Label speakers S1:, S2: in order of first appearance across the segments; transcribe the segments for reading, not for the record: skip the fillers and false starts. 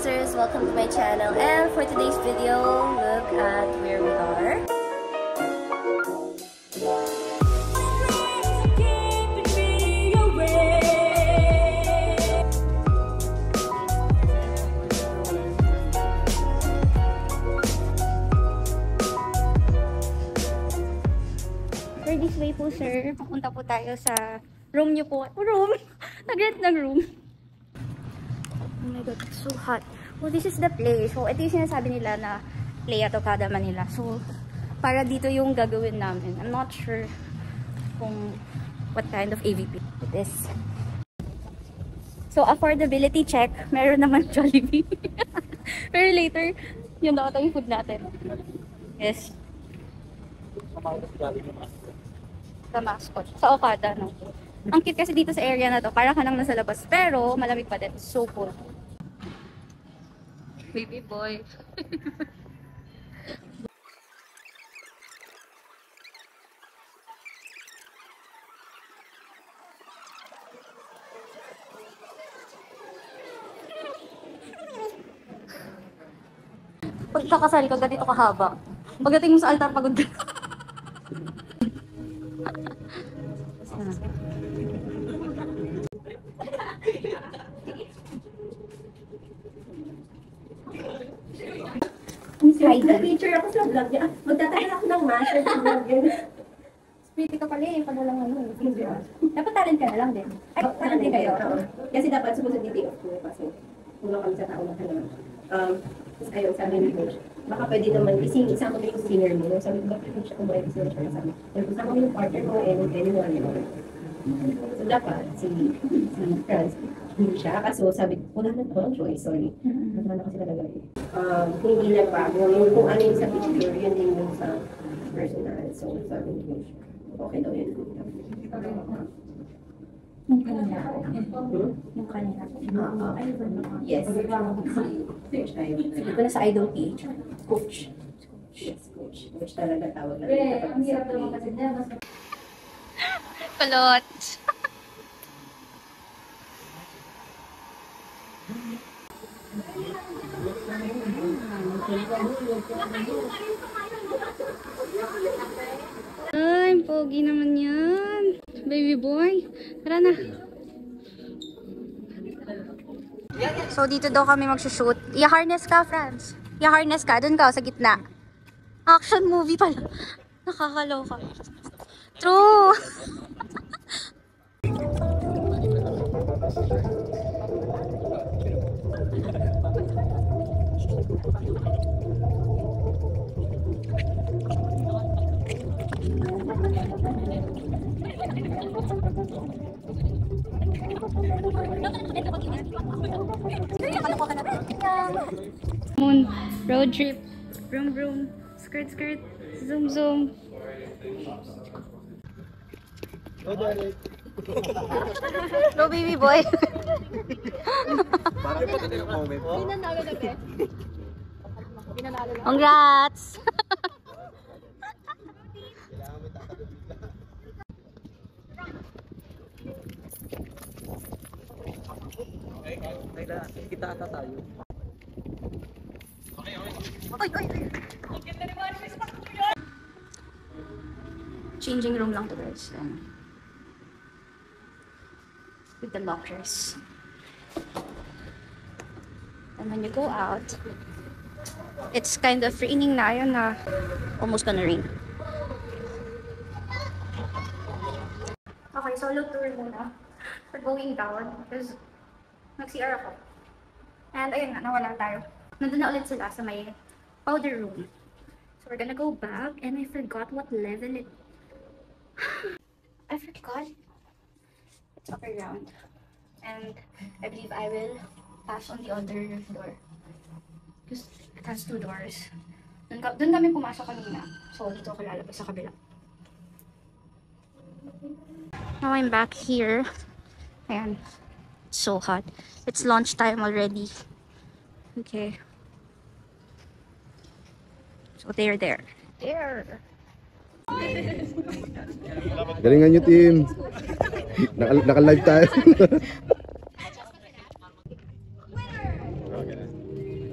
S1: sisters, welcome to my channel, and for today's video, look at where we are. Sir, this way po sir, papunta po tayo sa room nyo po. Room? Nag-rent ng room. Oh my god, it's so hot. Oh, this is the place. So, ito yung sinasabi nila na Playa Tocada Manila. So, para dito yung gagawin namin. I'm not sure kung what kind of AVP it is. So, affordability check. Meron naman Jollibee. Pero later, yun daw yung food natin. Yes. Sa mascot. Sa Okada, no? Ang cute kasi dito sa area na to. Parang ka nang nasa labas. Pero, malamig pa din. So cool. Baby boy. Pag kakasal ka, ganito kahaba. Pagdating mo sa altar, pagod ka.
S2: Nag-picture ako sa vlog niya. Magtatagal ako ng master sa vlog niya.
S1: Pretty ka pala eh, pag walang ano. Dapat talent ka na lang din. Ay, talent din kayo.
S2: Kasi dapat sumunod yung day off ko. Kasi kulang kami sa taon na naman. Tapos ayun, sabi ni coach, baka pwede naman isama ko yung singer mo. Sabi ko, bakit siya kung bakit singer siya sabi. Isama ko yung partner ko and anyone yun. So dapat, si Franz, hindi siya. Kaso sabi ko, wala na ko choice, sorry. Wala na kasi talaga. Hindi na pa. Kung ano yung sa picture, yun din yung sa personal. So sabi ko, okay daw yun.
S1: Yung kanina. Yung kanina.
S2: Yes. Coach tayo.
S1: Ito na sa Idol page. Coach.
S2: Yes, coach. Coach talaga tawag na.
S1: Kulot. Ay, pogi naman yan. Baby boy. Tara na. So, dito daw kami magsushoot. I-harness ka, Franz. I-harness ka. Doon ka, sa gitna. Action movie pala. Nakakaloka. True. Road trip, vroom vroom, skirt skirt, zoom zoom. Go baby boy. Congrats.
S3: Kita ata tayo.
S1: Changing room lang to guys. With the lockers. And when you go out, it's kind of raining na. Ayun na. Almost gonna rain. Okay, solo tour muna. We're going down because nag-CR ako. And ayun na, nawala tayo. Nandun na ulit sila sa may powder room. So we're gonna go back and I forgot what level it... I forgot. It's up around. And I believe I will pass on the other door. Because it has 2 doors. Dun kami pumasok kanina. So dito ako lalabas sa kabila. Now I'm back here. Ayan. It's so hot. It's lunchtime already. Okay. So they're there. There.
S4: Galingan nyo, team. Naka-live tayo.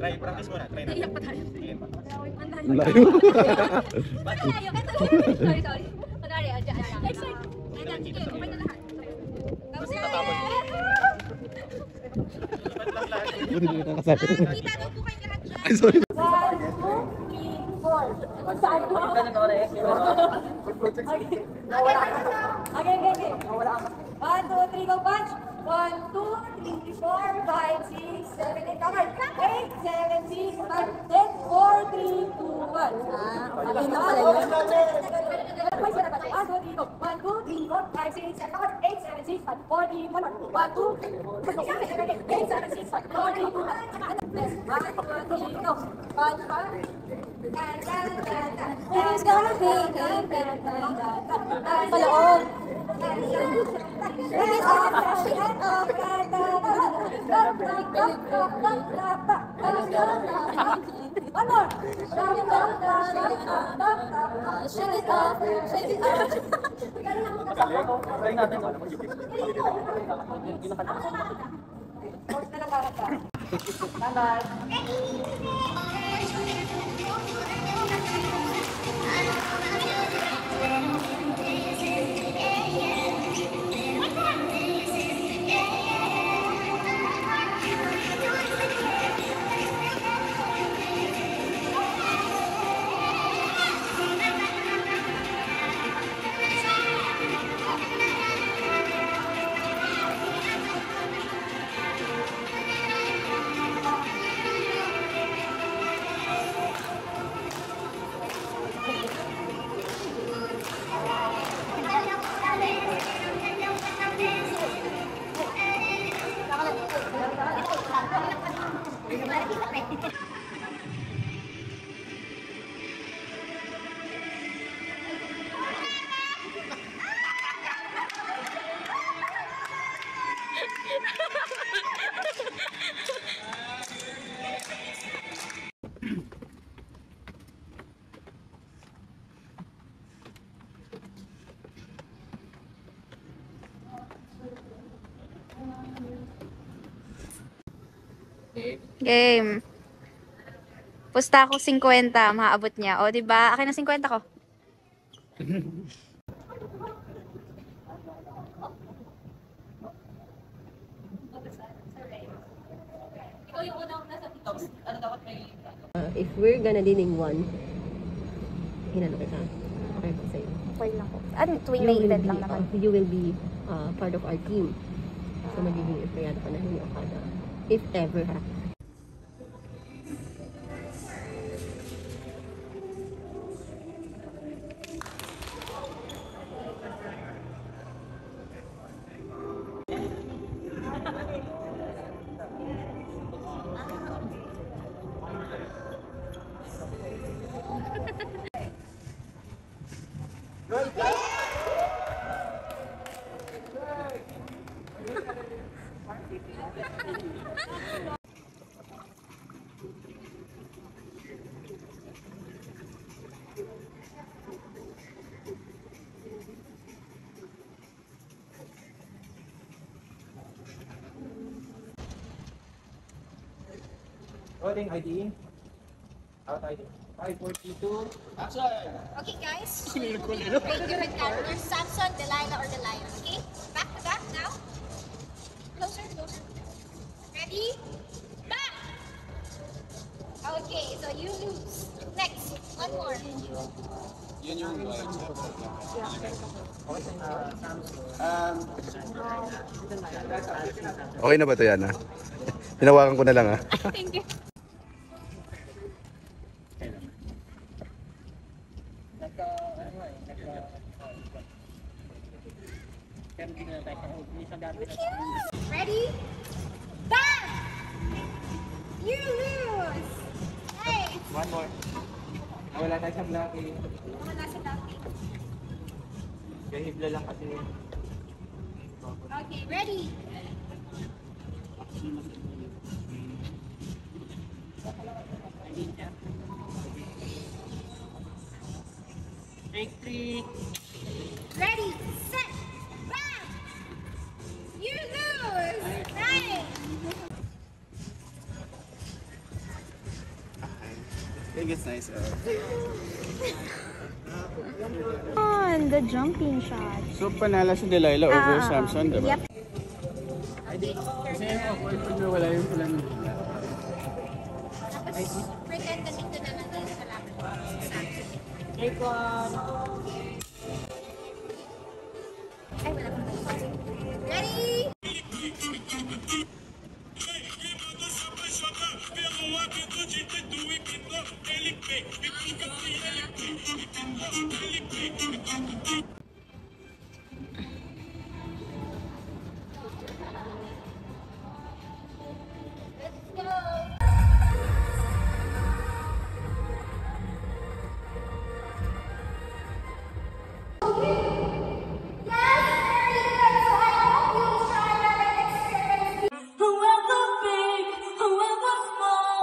S3: Try, practice muna. Try natin.
S1: Iyak pa tayo.
S3: Sige.
S4: Ang layo.
S1: Malayo. Sorry, sorry. Kunwari, adya. Excited. Ayan, sige, okay na lahat.
S3: Basta tatapos.
S4: Buti hindi nakakasabi.
S1: Kita daw po kayo lahat dyan.
S4: Ay, sorry.
S1: 1, 2, 3, 4. Saan po? Okay. 1, 2, 3, go punch! 1, 2, 3, 4, 5, 6, 7, 8, come on! 8, 7, 6, 5, 10, 4, 3, 2, 1. Okay na pala yun. 1, 2, 3, go. 1, 2, 3, 4, 5, 6, 7, 8, 7, 6, 5, 4, 3, 1, 1, 2, 8, 7, 6, 5, 4, 3, 2, 1. 1, 2, 3, go. Punch, punch. It's gonna be palaon. One more. Shake it off. Shake it off.
S3: Try natin.
S1: Game. Pusta ako 50, maaabot niya. O, di ba? Akin na 50 ko.
S2: If we're gonna dining one, hinano kita. Okay po sa'yo.
S1: Okay lang ko. Ano, tuwing may event lang naman.
S2: You will be part of our team. So magiging empleyado ka na ni Okada. If ever ha.
S3: Rolling ID. Out ID. 542. Action!
S1: Okay, guys. Pick your red characters. Samson, Delilah, or Delilah. Okay? Back to back now. Closer, closer. Ready? Back! Okay, so you lose. Next. One more.
S3: Yun yung
S4: Okay na ba ito yan, ha? Hinawakan ko na lang, ha?
S1: Thank you. Ready? Bam! You lose! Hey!
S3: one more. Wala tayo sa blocking.
S1: Wala sa dati.
S3: Kaya hibla lang kasi.
S1: Okay, ready?
S3: Take 3.
S1: Ready, set, bam! You lose! Right!
S3: think it's nice.
S1: On the jumping shot.
S3: So, panala si Delilah over Samson, diba?
S1: Yep.
S3: Kasi yung awkward pag wala yung pulang nila.
S1: Pretend na dito naman din sa laptop.
S3: Take one!
S1: Ay, wala pa. Ready?
S5: However big, however small,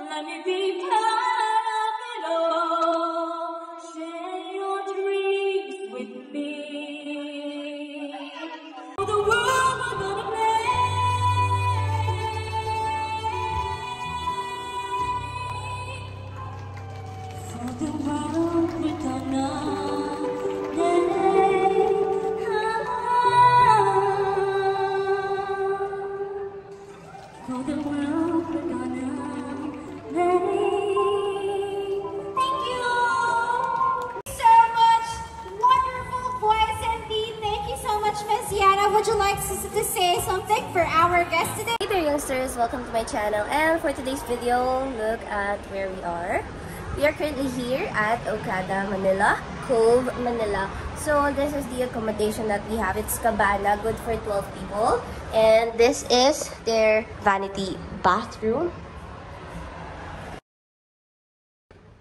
S5: let me be part of it all. Share your dreams with me. For the world we're gonna make. For the world we're gonna for the world we're gonna make. Thank you so much, wonderful voice and beat. Thank you so much, Miss Yana. Would you like to say something for our guest today?
S2: Hey there, youngsters! Welcome to my channel. And for today's video, look at where we are. We are currently here at Okada, Manila, Cove, Manila. So this is the accommodation that we have. It's cabana, good for 12 people. And this is their vanity bathroom.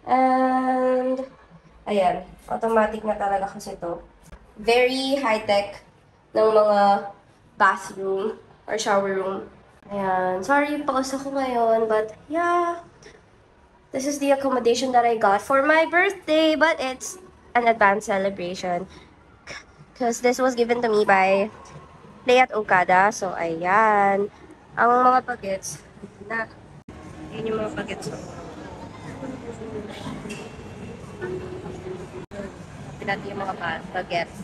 S2: And ayan, automatic na talaga kasi ito. Very high-tech ng mga bathroom or shower room. Ayan, sorry, pause ako ngayon, but yeah. This is the accommodation that I got for my birthday, but it's an advanced celebration. Because this was given to me by Play at Okada. So, ayan. Ang mga bagets. Na. Ayan yung mga bagets. Natin yung mga bagets.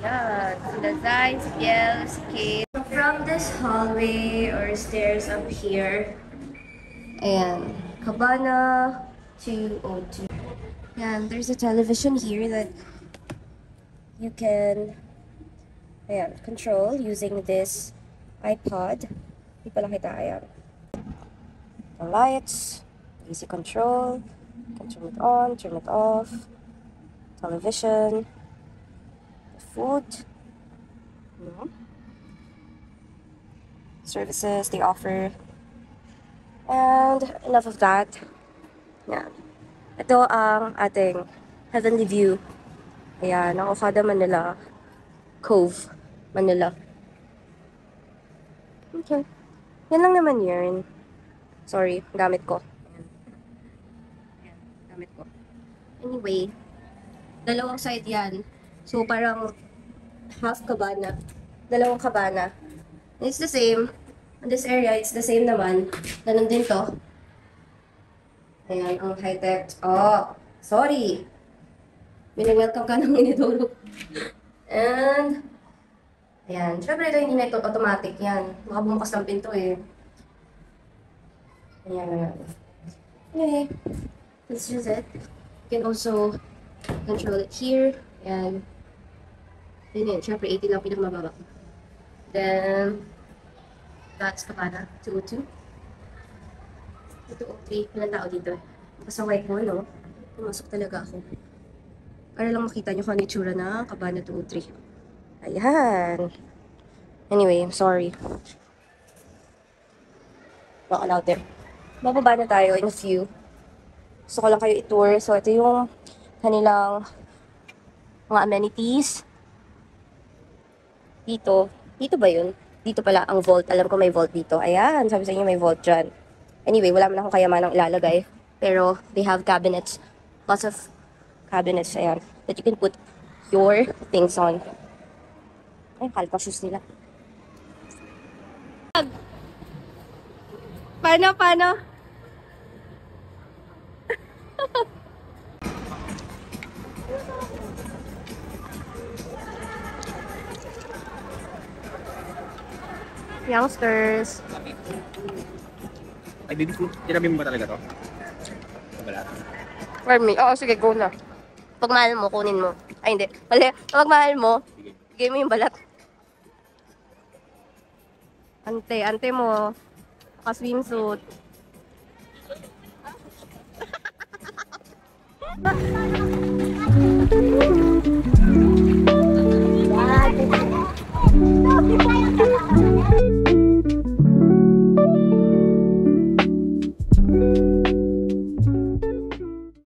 S2: Yan. Sila Zai, Biel, Kate. From this hallway or stairs up here, ayan. Cabana 202. Yeah, there's a television here that you can control using this iPod. Hindi pala kita, ayan. The lights, easy control. You can turn it on, turn it off. Television. The food. Services they offer. And enough of that. Yan. Ito ang ating heavenly view. Ayan, ang Okada, Manila. Cove, Manila. Okay. Yan lang naman yun. Sorry, gamit ko. Ayan, gamit ko. Anyway, dalawang side yan. So, parang half cabana. Dalawang cabana. It's the same. In this area, it's the same naman. Ganun din to. Ayan, ang high-tech. Oh, sorry. Welcome ka ng iniduro. And, ayan. Siyempre ito hindi na ito automatic yan. Baka bumukas ng pinto eh. Ayan, ayan. Okay. This is it. You can also control it here. Ayan. Ayan, siyempre 80 lang pinakamababa. Then, that's Cabana 202. 203. Walang tao dito eh. Pasaway ko, no? Pumasok talaga ako. Para lang makita nyo kung ano yung tsura na Cabana 203. Ayan. Anyway, I'm sorry. Not allowed there. Bababa na tayo in a few. Gusto ko lang kayo i-tour. So, ito yung kanilang mga amenities. Dito. Dito ba yun? Dito pala ang vault. Alam ko may vault dito. Ayan, sabi sa inyo may vault dyan. Anyway, wala man akong kayamanang ilalagay. Pero they have cabinets. Lots of cabinets, ayan. That you can put your things on. Ay, kalpa shoes nila. Paano?
S6: Youngsters.
S3: Ay, baby food. Tinabi mo ba talaga to? Wala.
S6: For me. Oo, sige, go na. Pag mahal mo, kunin mo. Ay, hindi. Mali. Pag mahal mo, bigay mo yung balat. Ante mo. Naka-swimsuit.